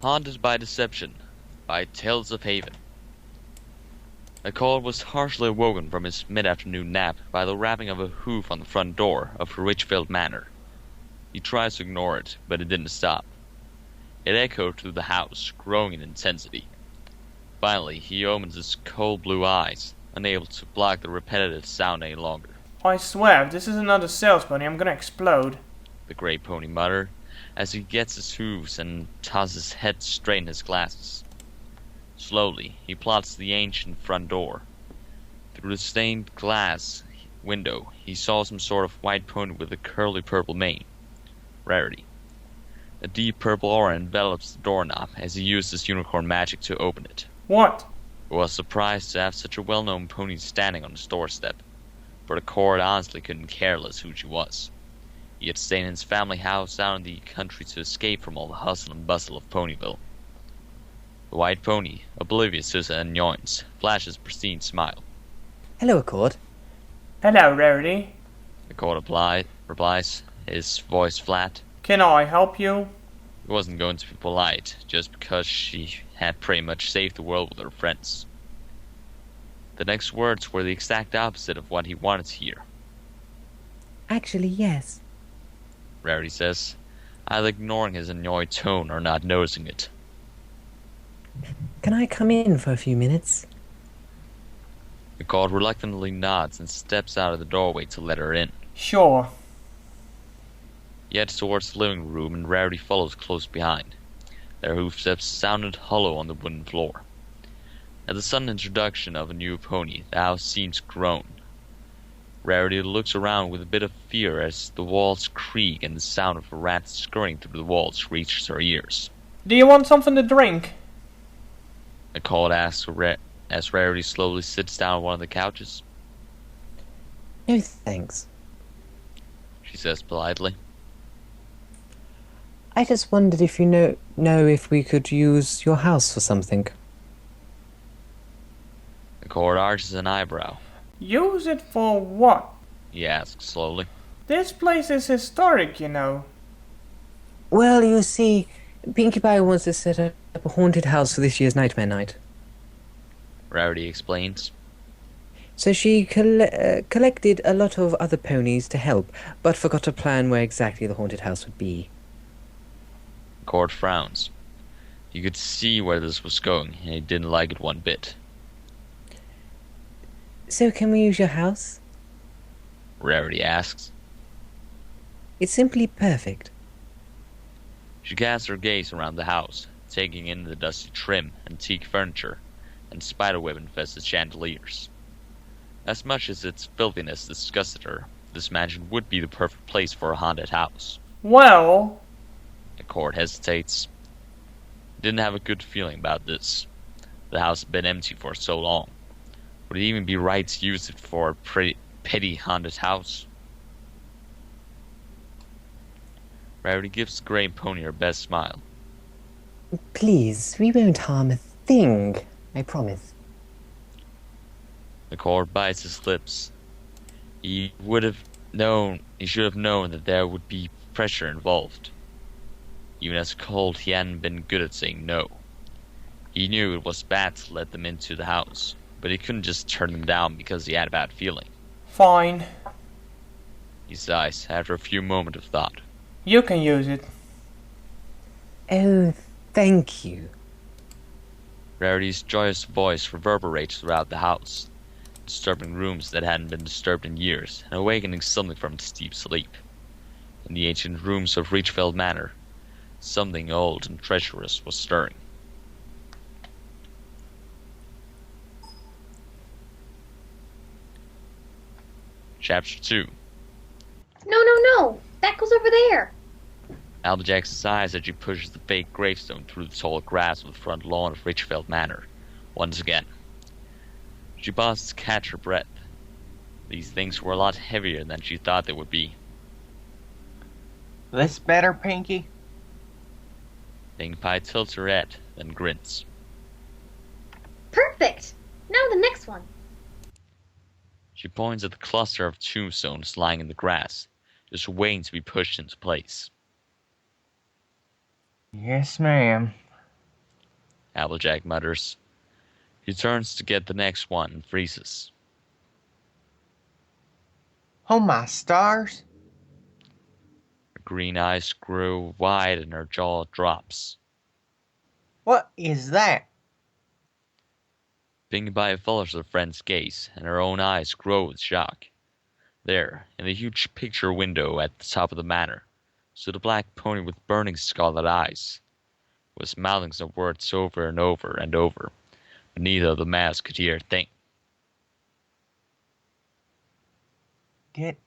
Haunted by Deception by Tales of Haven. Accord was harshly awoken from his mid-afternoon nap by the rapping of a hoof on the front door of Richfield Manor. He tries to ignore it, but it didn't stop. It echoed through the house, growing in intensity. Finally, he opens his cold blue eyes, unable to block the repetitive sound any longer. I swear, if this is another sales pony, I'm gonna explode. The grey pony muttered, as he gets his hooves and tosses his head straight in his glasses. Slowly, he plots the ancient front door. Through the stained glass window, he saw some sort of white pony with a curly purple mane. Rarity. A deep purple aura envelops the doorknob as he used his unicorn magic to open it. What? He was surprised to have such a well-known pony standing on his doorstep, for the Accord honestly couldn't care less who she was. He had stayed in his family house out in the country to escape from all the hustle and bustle of Ponyville. The white pony, oblivious to his annoyance, flashes a pristine smile. Hello, Accord. Hello, Rarity. Accord replies, his voice flat. Can I help you? He wasn't going to be polite, just because she had pretty much saved the world with her friends. The next words were the exact opposite of what he wanted to hear. Actually, yes. Rarity says, either ignoring his annoyed tone or not noticing it. Can I come in for a few minutes? The god reluctantly nods and steps out of the doorway to let her in. Sure. He heads towards the living room and Rarity follows close behind. Their hoofsteps sounded hollow on the wooden floor. At the sudden introduction of a new pony, the house seems grown. Rarity looks around with a bit of fear as the walls creak and the sound of a rat scurrying through the walls reaches her ears. Do you want something to drink? Accord asks as Rarity slowly sits down on one of the couches. No, thanks. She says politely. I just wondered if you know if we could use your house for something. Accord arches an eyebrow. Use it for what? He asks slowly. This place is historic, you know. Well, you see, Pinkie Pie wants to set up a haunted house for this year's Nightmare Night. Rarity explains. So she collected a lot of other ponies to help, but forgot to plan where exactly the haunted house would be. Accord frowns. You could see where this was going, and he didn't like it one bit. So can we use your house? Rarity asks. It's simply perfect. She casts her gaze around the house, taking in the dusty trim, antique furniture, and spiderweb-infested chandeliers. As much as its filthiness disgusted her, this mansion would be the perfect place for a haunted house. Well... Accord hesitates. Didn't have a good feeling about this. The house had been empty for so long. Would it even be right to use it for a pretty petty haunted house? Rarity gives the grey pony her best smile. Please, we won't harm a thing. I promise. Accord bites his lips. He should have known that there would be pressure involved. Even as cold, he hadn't been good at saying no. He knew it was bad to let them into the house, but he couldn't just turn them down because he had a bad feeling. Fine. He sighs after a few moments of thought. You can use it. Oh, thank you. Rarity's joyous voice reverberates throughout the house, disturbing rooms that hadn't been disturbed in years, and awakening something from its deep sleep. In the ancient rooms of Richfield Manor, something old and treacherous was stirring. Chapter 2. No! That goes over there! Applejack sighs as she pushes the fake gravestone through the tall grass of the front lawn of Richfield Manor, once again. She pauses to catch her breath. These things were a lot heavier than she thought they would be. This better, Pinkie? Pinkie Pie tilts her head, then grins. Perfect! Now the next one. She points at the cluster of tombstones lying in the grass, just waiting to be pushed into place. Yes, ma'am. Applejack mutters. He turns to get the next one and freezes. Oh my stars. Her green eyes grow wide and her jaw drops. What is that? Pinkie Pie follows her friend's gaze, and her own eyes grow with shock. There, in the huge picture window at the top of the manor, stood a black pony with burning scarlet eyes. It was mouthing some words over and over and over, but neither of the males could hear a thing. Get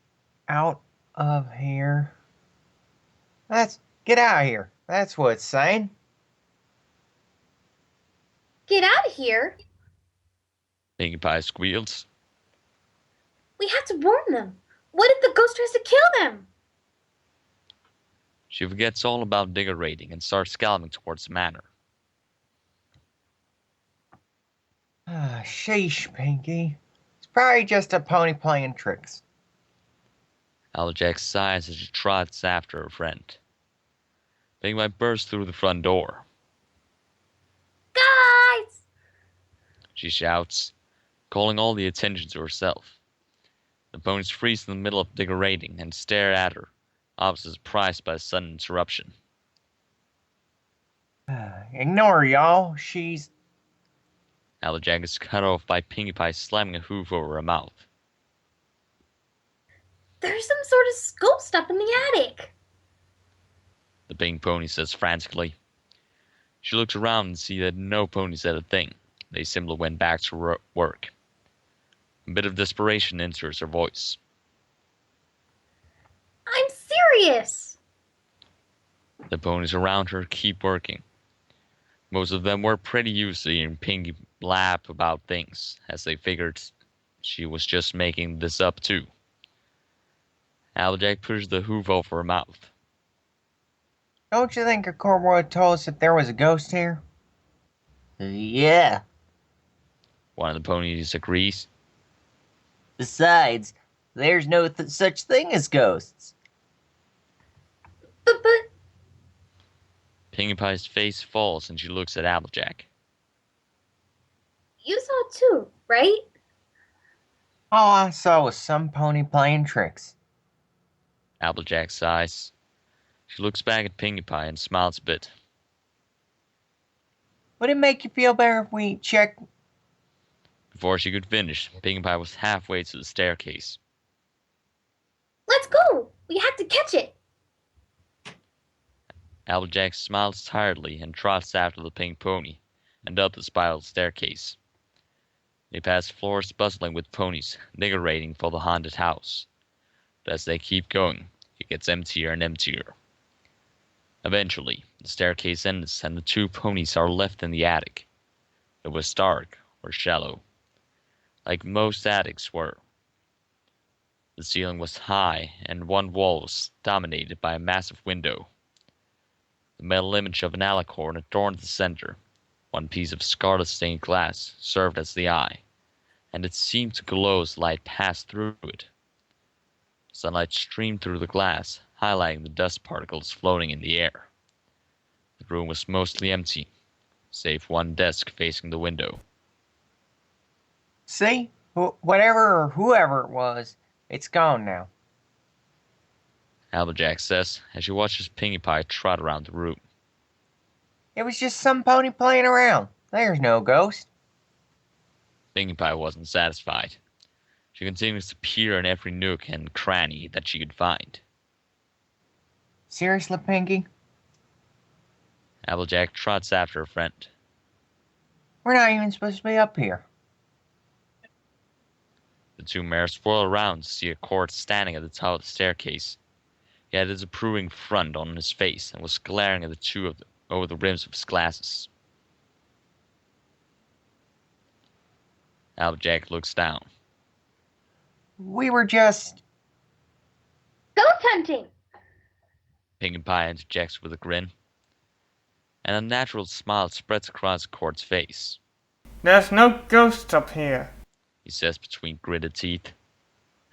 out of here. Get out of here. That's what it's saying. Get out of here. Pinkie Pie squeals. We have to warn them. What if the ghost tries to kill them? She forgets all about digger raiding and starts galloping towards the manor. Sheesh, Pinkie. It's probably just a pony playing tricks. Applejack sighs as she trots after her friend. Pinkie Pie bursts through the front door. Guys! She shouts, calling all the attention to herself. The ponies freeze in the middle of digger raiding and stare at her, obviously surprised by the sudden interruption. Ignore y'all. She's... Applejack is cut off by Pinkie Pie slamming a hoof over her mouth. There's some sort of ghost up in the attic. The pink pony says frantically. She looks around and sees that no pony said a thing. They simply went back to work. A bit of desperation enters her voice. I'm serious. The ponies around her keep working. Most of them were pretty used to hearing Pinkie laugh about things, as they figured she was just making this up too. Applejack pushes the hoof over her mouth. Don't you think a corporal told us that there was a ghost here? Yeah. One of the ponies agrees. Besides, there's no such thing as ghosts. But Pinkie Pie's face falls and she looks at Applejack. you saw it too, right? All I saw was some pony playing tricks. Applejack sighs. She looks back at Pinkie Pie and smiles a bit. Would it make you feel better if we check? Before she could finish, Pinkie Pie was halfway to the staircase. Let's go. We have to catch it. Applejack smiles tiredly and trots after the pink pony and up the spiral staircase. They pass floors bustling with ponies, niggerating for the haunted house. But as they keep going, it gets emptier and emptier. Eventually, the staircase ends and the two ponies are left in the attic. It was dark or shallow, like most attics were. The ceiling was high and one wall was dominated by a massive window. The metal image of an alicorn adorned the center. One piece of scarlet stained glass served as the eye, and it seemed to glow as light passed through it. Sunlight streamed through the glass, highlighting the dust particles floating in the air. The room was mostly empty, save one desk facing the window. See? Whatever or whoever it was, it's gone now. Applejack says as she watches Pinkie Pie trot around the room. It was just some pony playing around. There's no ghost. Pinkie Pie wasn't satisfied. She continues to peer in every nook and cranny that she could find. Seriously, Pinkie? Applejack trots after her friend. We're not even supposed to be up here. The two mares swirl around to see a court standing at the top of the staircase. He had his approving front on his face and was glaring at the two of them over the rims of his glasses. Applejack looks down. We were just... Ghost hunting. Pinkie Pie interjects with a grin. An unnatural smile spreads across the court's face. There's no ghosts up here. He says between gritted teeth.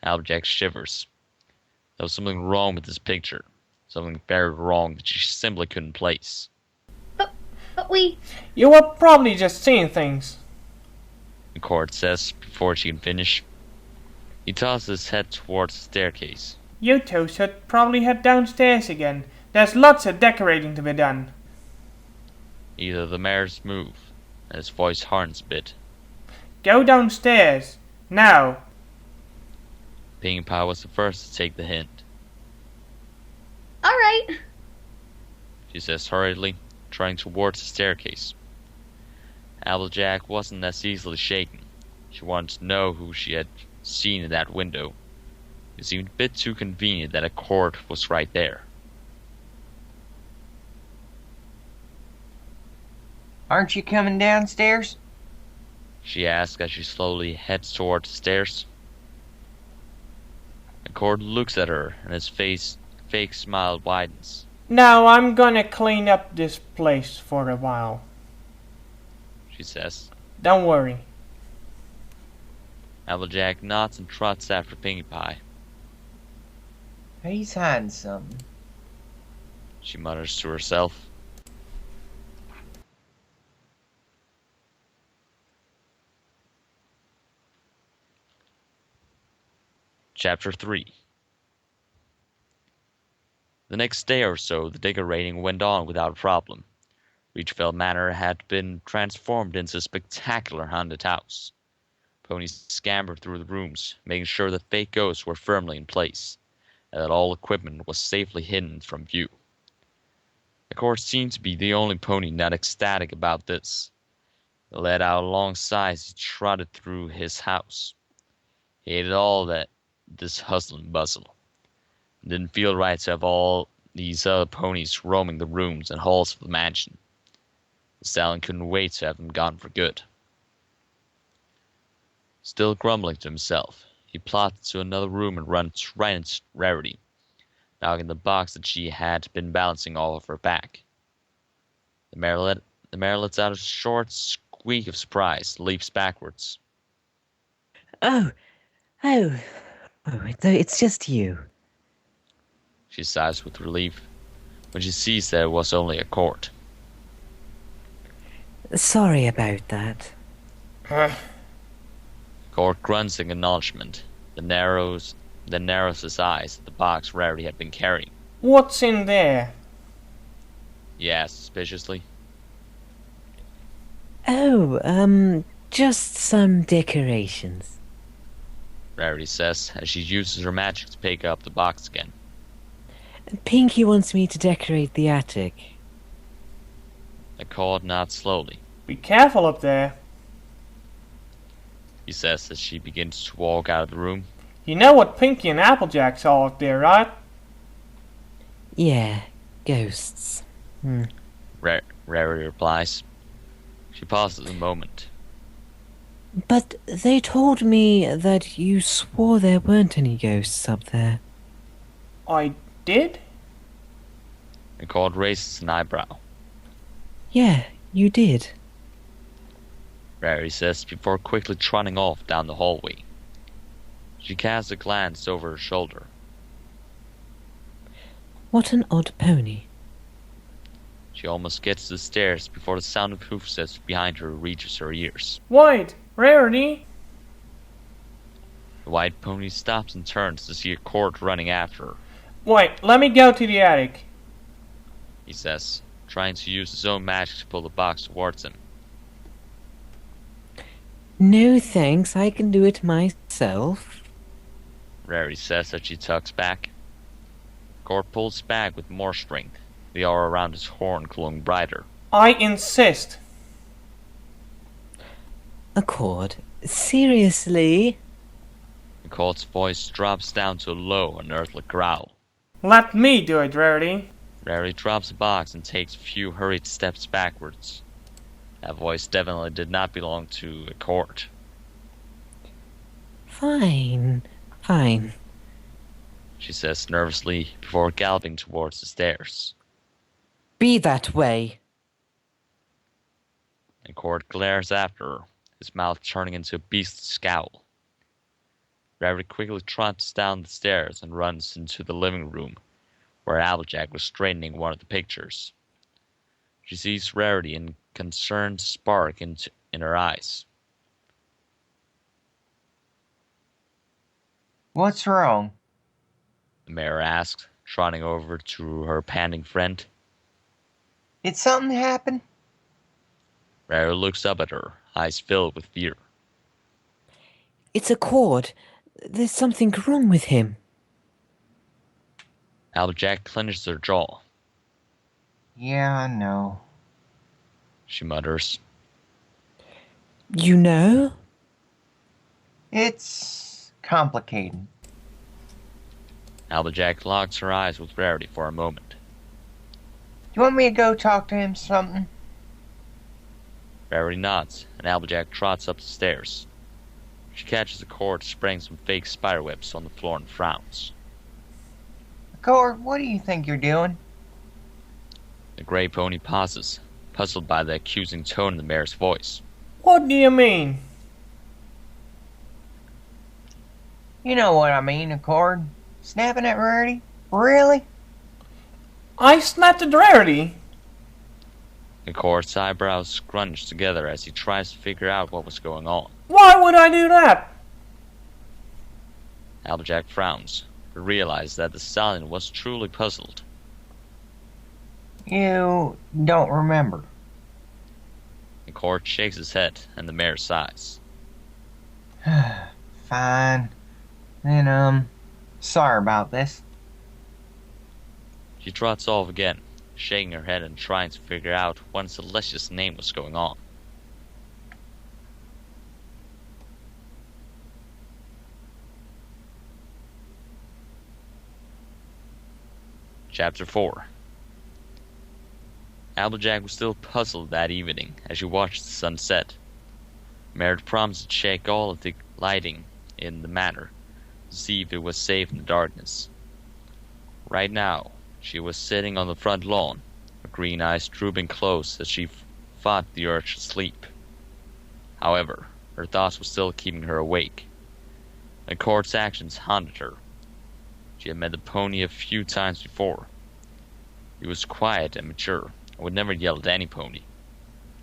Applejack shivers. There was something wrong with this picture. Something very wrong that she simply couldn't place. But But we... You were probably just seeing things. Accord says before she can finish. He tosses his head towards the staircase. You two should probably head downstairs again. There's lots of decorating to be done. Either the mares move, and his voice hardens a bit. Go downstairs. Now. Pinkie Pie was the first to take the hint. Alright. She says hurriedly, trying towards the staircase. Applejack wasn't as easily shaken. She wanted to know who she had seen in that window. It seemed a bit too convenient that Accord was right there. Aren't you coming downstairs? She asked as she slowly heads towards the stairs. Accord looks at her, and his fake smile widens. Now I'm gonna clean up this place for a while. She says. Don't worry. Applejack nods and trots after Pinkie Pie. He's hiding something. She mutters to herself. Chapter 3. The next day or so, the decorating went on without a problem. Reachfell Manor had been transformed into a spectacular haunted house. Ponies scampered through the rooms, making sure that fake ghosts were firmly in place, and that all equipment was safely hidden from view. Accord seemed to be the only pony not ecstatic about this. He let out a long sigh as he trotted through his house. He hated all this hustle and bustle. It didn't feel right to have all these other ponies roaming the rooms and halls of the mansion. The stallion couldn't wait to have them gone for good. Still grumbling to himself, he plodded to another room and ran right into Rarity, knocking the box that she had been balancing all of her back. The mare lets out a short squeak of surprise, leaps backwards. Oh, it's just you. She sighs with relief when she sees that it was only Accord. Sorry about that. Accord grunts in acknowledgement, then narrows his eyes at the box Rarity had been carrying. What's in there? He asks suspiciously. Oh, just some decorations. Rarity says as she uses her magic to pick up the box again. Pinkie wants me to decorate the attic. Accord nods slowly. Be careful up there. He says as she begins to walk out of the room. You know what Pinkie and Applejack saw up there, right? Yeah, ghosts. Rarity replies. She pauses a moment. But they told me that you swore there weren't any ghosts up there. I did? Accord raises an eyebrow. Yeah, you did. Rarity says before quickly trotting off down the hallway. She casts a glance over her shoulder. What an odd pony. She almost gets to the stairs before the sound of hoofsteps behind her reaches her ears. Wait, Rarity! The white pony stops and turns to see Accord running after her. Wait, let me go to the attic. He says, trying to use his own magic to pull the box towards him. No thanks, I can do it myself. Rarity says as she tucks back. Accord pulls back with more strength, the aura around his horn glowing brighter. I insist. Accord, seriously? Accord's voice drops down to a low, unearthly growl. Let me do it, Rarity. Rarity drops the box and takes a few hurried steps backwards. That voice definitely did not belong to Accord. Fine, She says nervously before galloping towards the stairs. Be that way. Accord glares after her, his mouth turning into a beastly scowl. Rarity quickly trots down the stairs and runs into the living room, where Applejack was straightening one of the pictures. She sees Rarity and concern spark in her eyes. What's wrong? The mayor asked, trotting over to her panting friend. Did something happen? Rarity looks up at her, eyes filled with fear. It's a cord. There's something wrong with him. Applejack clenches her jaw. Yeah, I know. She mutters. You know? It's complicated. Applejack locks her eyes with Rarity for a moment. You want me to go talk to him something? Rarity nods, and Applejack trots up the stairs. She catches the cord, spraying some fake spiderwebs on the floor, and frowns. Cord, what do you think you're doing? The gray pony pauses, puzzled by the accusing tone in the mayor's voice. What do you mean? You know what I mean, Accord. Snapping at Rarity? Really? I snapped at Rarity. The cord's eyebrows scrunch together as he tries to figure out what was going on. Why would I do that? Applejack frowns, but realizes that the stallion was truly puzzled. You don't remember. The cord shakes his head, and the mayor sighs. Fine. Then, sorry about this. She trots off again, shaking her head and trying to figure out what in Celestia's name was going on. Chapter 4. Applejack was still puzzled that evening as she watched the sun set. Merritt promised to check all of the lighting in the manor to see if it was safe in the darkness. Right now, she was sitting on the front lawn, her green eyes drooping close as she fought the urge to sleep. However, her thoughts were still keeping her awake. McCord's actions haunted her. She had met the pony a few times before. He was quiet and mature, and would never yell at any pony.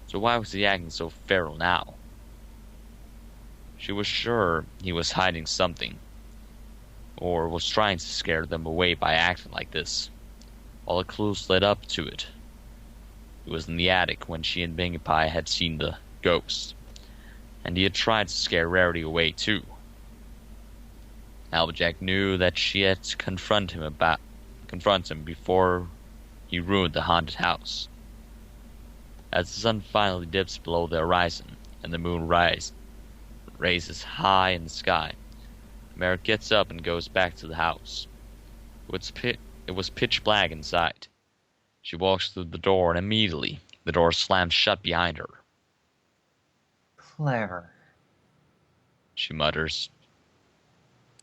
So why was he acting so feral now? She was sure he was hiding something, or was trying to scare them away by acting like this. All the clues led up to it. He was in the attic when she and Pinkie Pie had seen the ghost, and he had tried to scare Rarity away too. Applejack knew that she had to confront him before he ruined the haunted house. As the sun finally dips below the horizon and the moon raises high in the sky, Merritt gets up and goes back to the house. It was pitch black inside. She walks through the door and immediately the door slams shut behind her. Clever. She mutters.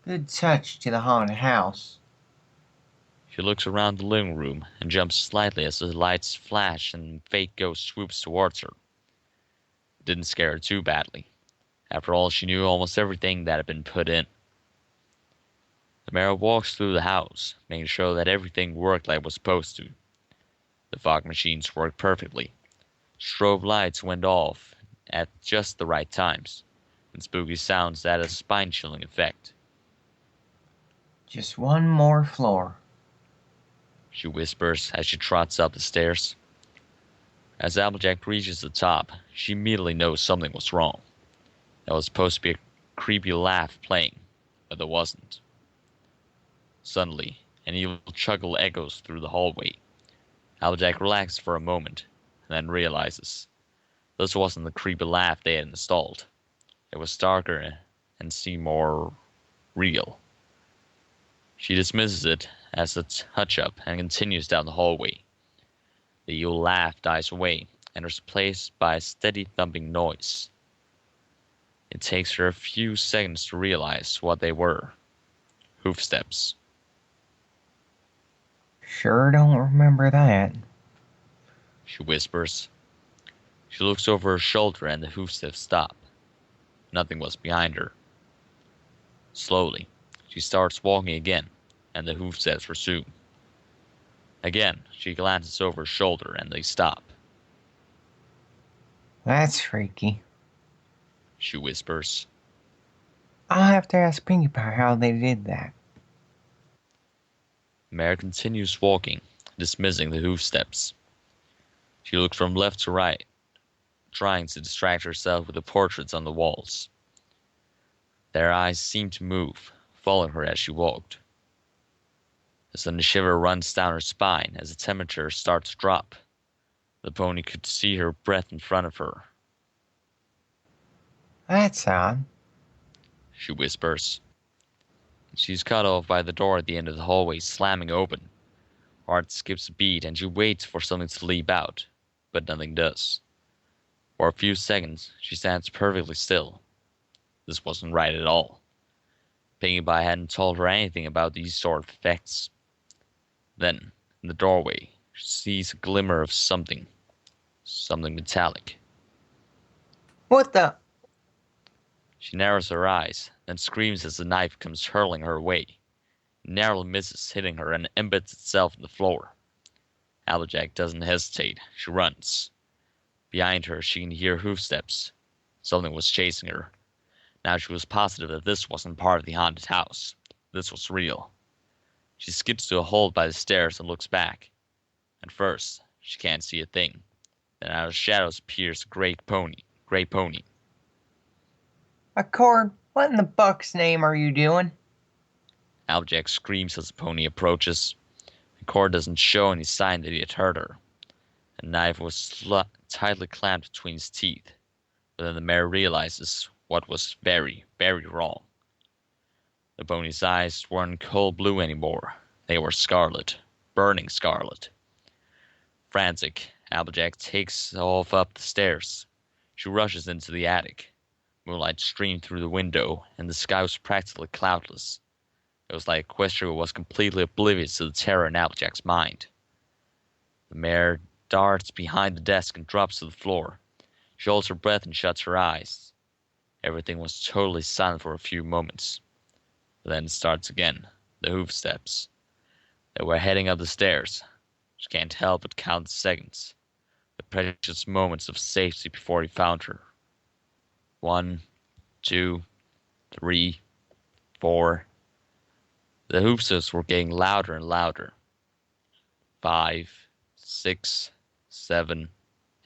Good touch to the haunted house. She looks around the living room and jumps slightly as the lights flash and fake ghost swoops towards her. It didn't scare her too badly. After all, she knew almost everything that had been put in. The mayor walks through the house, making sure that everything worked like it was supposed to. The fog machines worked perfectly. Strobe lights went off at just the right times, and spooky sounds that had a spine-chilling effect. Just one more floor. She whispers as she trots up the stairs. As Applejack reaches the top, she immediately knows something was wrong. There was supposed to be a creepy laugh playing, but there wasn't. Suddenly, an evil chuckle echoes through the hallway. Applejack relaxes for a moment, and then realizes this wasn't the creepy laugh they had installed. It was darker and seemed more real. She dismisses it as a touch-up and continues down the hallway. The evil laugh dies away and is replaced by a steady thumping noise. It takes her a few seconds to realize what they were. Hoofsteps. Sure don't remember that. She whispers. She looks over her shoulder and the hoofsteps stop. Nothing was behind her. Slowly, she starts walking again, and the hoofsteps resume. Again, she glances over her shoulder and they stop. That's freaky. she whispers. I'll have to ask Pinkie Pie how they did that. The mare continues walking, dismissing the hoof steps. She looks from left to right, trying to distract herself with the portraits on the walls. Their eyes seem to move, following her as she walked. A sudden shiver runs down her spine as the temperature starts to drop. The pony could see her breath in front of her. That's odd. She whispers. She's cut off by the door at the end of the hallway slamming open. Her heart skips a beat and she waits for something to leap out, but nothing does. For a few seconds, she stands perfectly still. This wasn't right at all. Pinkie Pie hadn't told her anything about these sort of effects. Then, in the doorway, she sees a glimmer of something. Something metallic. What the? She narrows her eyes, then screams as the knife comes hurling her way. It narrowly misses, hitting her, and embeds itself in the floor. Applejack doesn't hesitate. She runs. Behind her, she can hear hoofsteps. Something was chasing her. Now she was positive that this wasn't part of the haunted house. This was real. She skips to a hold by the stairs and looks back. At first, she can't see a thing. Then out of the shadows appears a gray pony. Accord, what in the buck's name are you doing? Applejack screams as the pony approaches. Accord doesn't show any sign that he had hurt her. A knife was tightly clamped between his teeth. But then the mare realizes what was very, very wrong. The pony's eyes weren't cold blue anymore. They were scarlet, burning scarlet. Frantic, Applejack takes off up the stairs. She rushes into the attic. Moonlight streamed through the window, and the sky was practically cloudless. It was like Equestria was completely oblivious to the terror in Applejack's mind. The mare darts behind the desk and drops to the floor. She holds her breath and shuts her eyes. Everything was totally silent for a few moments. Then it starts again, the hoof steps. They were heading up the stairs. She can't help but count the seconds, the precious moments of safety before he found her. 1, 2, 3, 4. The hoof steps were getting louder and louder. 5, 6, 7,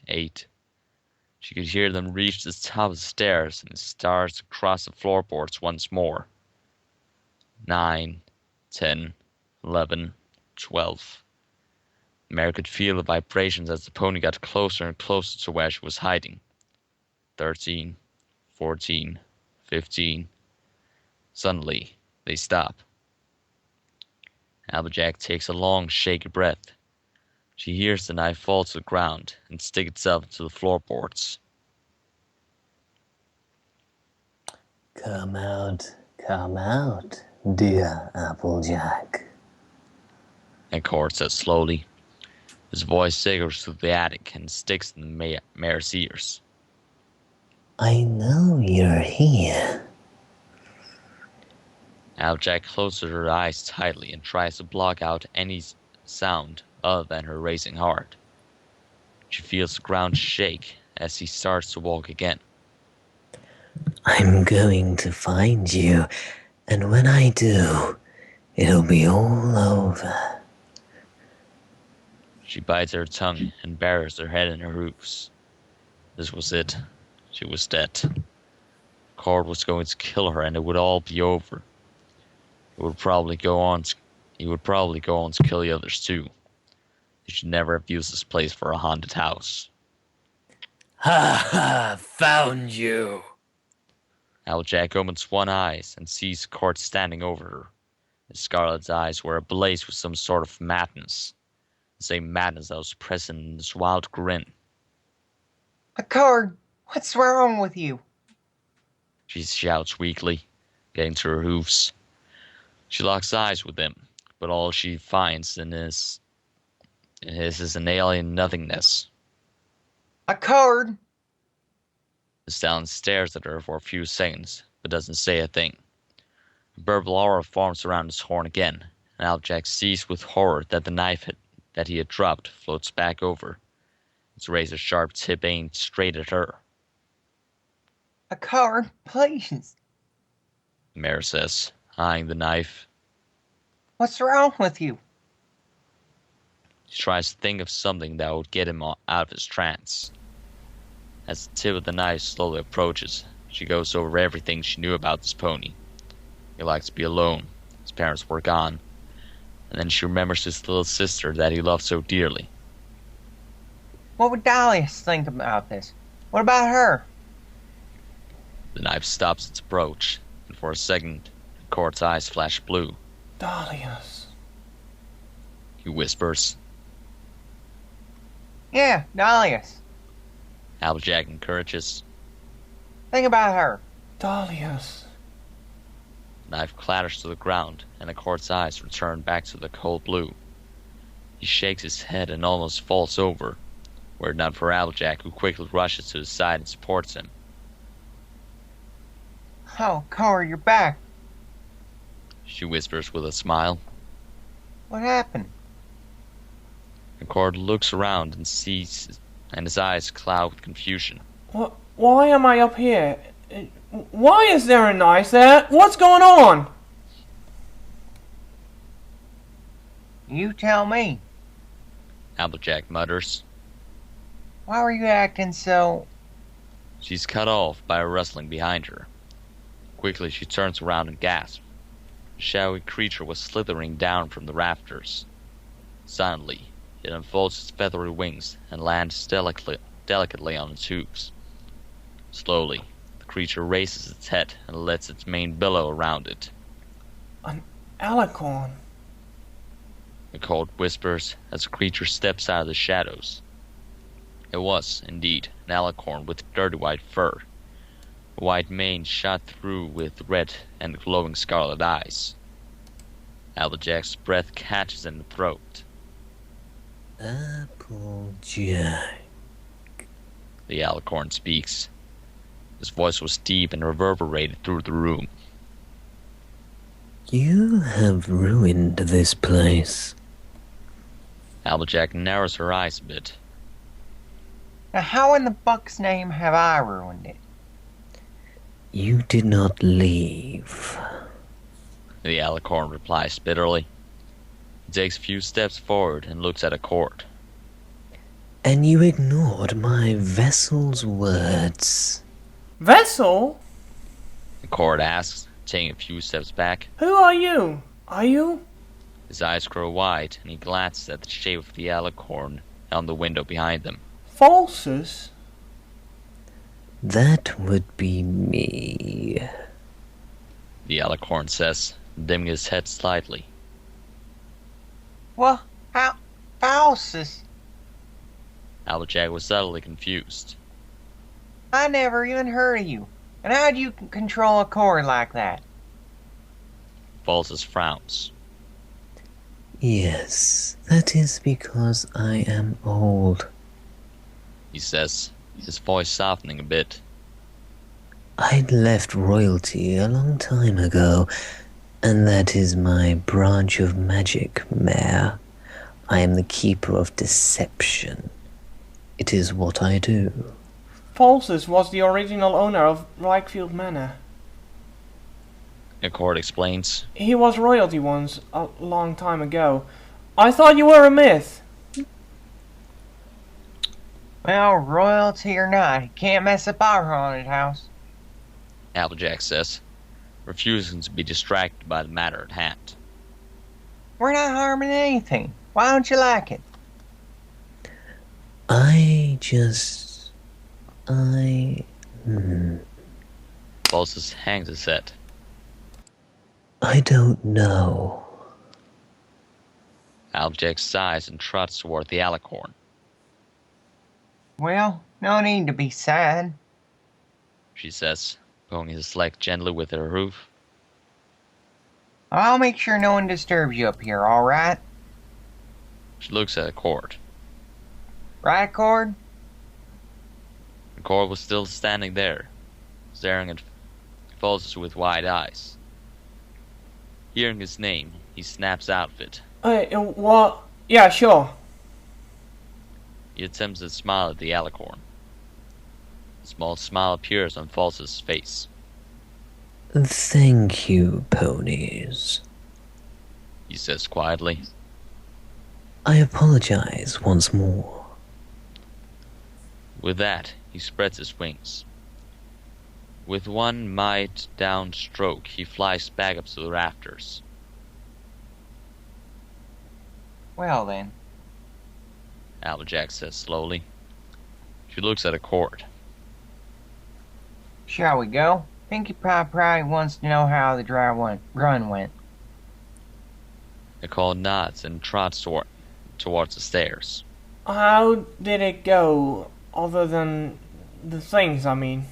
8. She could hear them reach the top of the stairs and stars across the floorboards once more. 9, 10, 11, 12. Mary could feel the vibrations as the pony got closer and closer to where she was hiding. 13, 14, 15. Suddenly, they stop. Applejack takes a long, shaky breath. She hears the knife fall to the ground and stick itself into the floorboards. Come out, dear Applejack. Accord says slowly. His voice echoes through the attic and sticks in the mare's ears. I know you're here. Applejack closes her eyes tightly and tries to block out any sound other than her racing heart. She feels the ground shake as he starts to walk again. I'm going to find you, and when I do, it'll be all over. She bites her tongue and buries her head in her hoofs. This was it. She was dead. Cord was going to kill her and it would all be over. He would probably go on to kill the others too. They should never have used this place for a haunted house. Ha ha! Found you! Applejack opens one eye and sees Cord standing over her. His scarlet eyes were ablaze with some sort of madness. The same madness that was present in his wild grin. Accord, what's wrong with you? She shouts weakly, getting to her hoofs. She locks eyes with him, but all she finds in his is an alien nothingness. Accord! The stallion stares at her for a few seconds, but doesn't say a thing. A purple aura forms around his horn again, and Applejack sees with horror that the knife that he had dropped floats back over. its razor-sharp tip aimed straight at her. A card, please. The mare says, eyeing the knife. What's wrong with you? She tries to think of something that would get him out of his trance. As the tip of the knife slowly approaches, she goes over everything she knew about this pony. He likes to be alone. His parents were gone. And then she remembers his little sister that he loved so dearly. What would Dahlius think about this? What about her? The knife stops its approach, and for a second, Court's eyes flash blue. Dahlius. He whispers. Yeah, Dahlius. Applejack encourages. Think about her. Dahlius. The knife clatters to the ground, and the Court's eyes return back to the cold blue. He shakes his head and almost falls over, were it not for Applejack, who quickly rushes to his side and supports him. Oh, Cor, you're back. She whispers with a smile. What happened? The Court looks around and sees, and his eyes cloud with confusion. Why am I up here? Why is there a knife there? What's going on? You tell me. Applejack mutters. Why were you acting so... She's cut off by a rustling behind her. Quickly she turns around and gasps. The shadowy creature was slithering down from the rafters. Suddenly, it unfolds its feathery wings and lands delicately on its hooves. Slowly, the creature raises its head and lets its mane billow around it. An alicorn. The Court whispers as the creature steps out of the shadows. It was, indeed, an alicorn with dirty white fur. A white mane shot through with red and glowing scarlet eyes. Applejack's breath catches in the throat. Applejack. The alicorn speaks. His voice was deep and reverberated through the room. You have ruined this place. Applejack narrows her eyes a bit. Now how in the buck's name have I ruined it? You did not leave. The alicorn replies bitterly. He takes a few steps forward and looks at a Court. And you ignored my vessel's words. Vessel? The Court asks, taking a few steps back. Who are you? Are you? His eyes grow wide, and he glances at the shape of the alicorn on the window behind them. Falsus? That would be me. The alicorn says, dimming his head slightly. Well, how... Falsus? Applejack was subtly confused. I never even heard of you. And how'd you control a cord like that? Falsus frowns. Yes, that is because I am old. He says, his voice softening a bit. I'd left royalty a long time ago, and that is my branch of magic, Mare. I am the keeper of deception. It is what I do. Falsus was the original owner of Reichfield Manor. The Court explains. He was royalty once, a long time ago. I thought you were a myth. Well, royalty or not, he can't mess up our haunted house. Applejack says, refusing to be distracted by the matter at hand. We're not harming anything. Why don't you like it? Falsus hangs his head. I don't know. Applejack sighs and trots toward the alicorn. Well, no need to be sad. She says, poking his leg gently with her hoof. I'll make sure no one disturbs you up here, alright? She looks at the Court. Right, Cord? The Court was still standing there, staring at Falsus with wide eyes. Hearing his name, he snaps out of it. What? Yeah, sure. He attempts to smile at the alicorn. A small smile appears on Falsus' face. Thank you, ponies. He says quietly. I apologize once more. With that, he spreads his wings. With one might down stroke, he flies back up to the rafters. Well then. Applejack says slowly. She looks at a cord. Shall we go? Pinkie Pie probably wants to know how the run went. The call nods and trots towards the stairs. How did it go? Other than the things, I mean.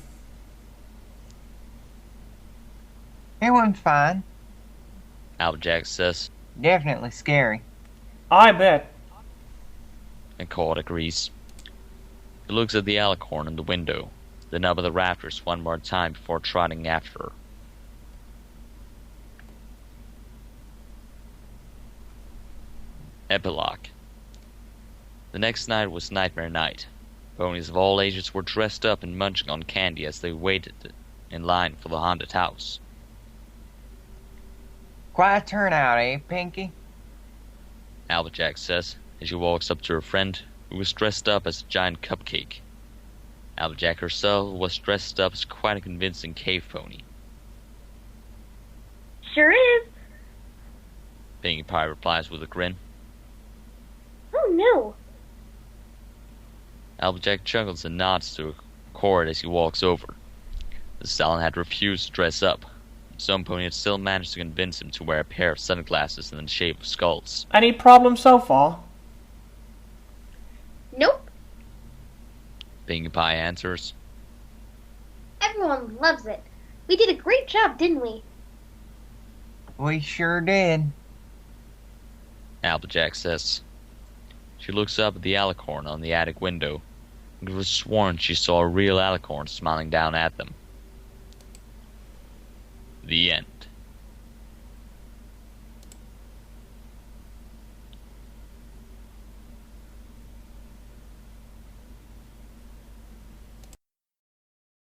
It went fine. Applejack says, Definitely scary. I bet. and Cord agrees. He looks at the alicorn in the window, then up at the rafters one more time before trotting after her. Epilogue. The next night was Nightmare Night. Ponies of all ages were dressed up and munching on candy as they waited in line for the haunted house. Quite a turnout, eh, Pinkie? Applejack says as she walks up to her friend, who was dressed up as a giant cupcake. Applejack herself was dressed up as quite a convincing cave pony. Sure is. Pinkie Pie replies with a grin. Oh no. Applejack chuckles and nods to Cord as he walks over. The stallion had refused to dress up. Some pony had still managed to convince him to wear a pair of sunglasses in the shape of skulls. Any problems so far? Nope. Pinkie Pie answers. Everyone loves it. We did a great job, didn't we? We sure did. Applejack says. She looks up at the alicorn on the attic window and was sworn she saw a real alicorn smiling down at them. The end.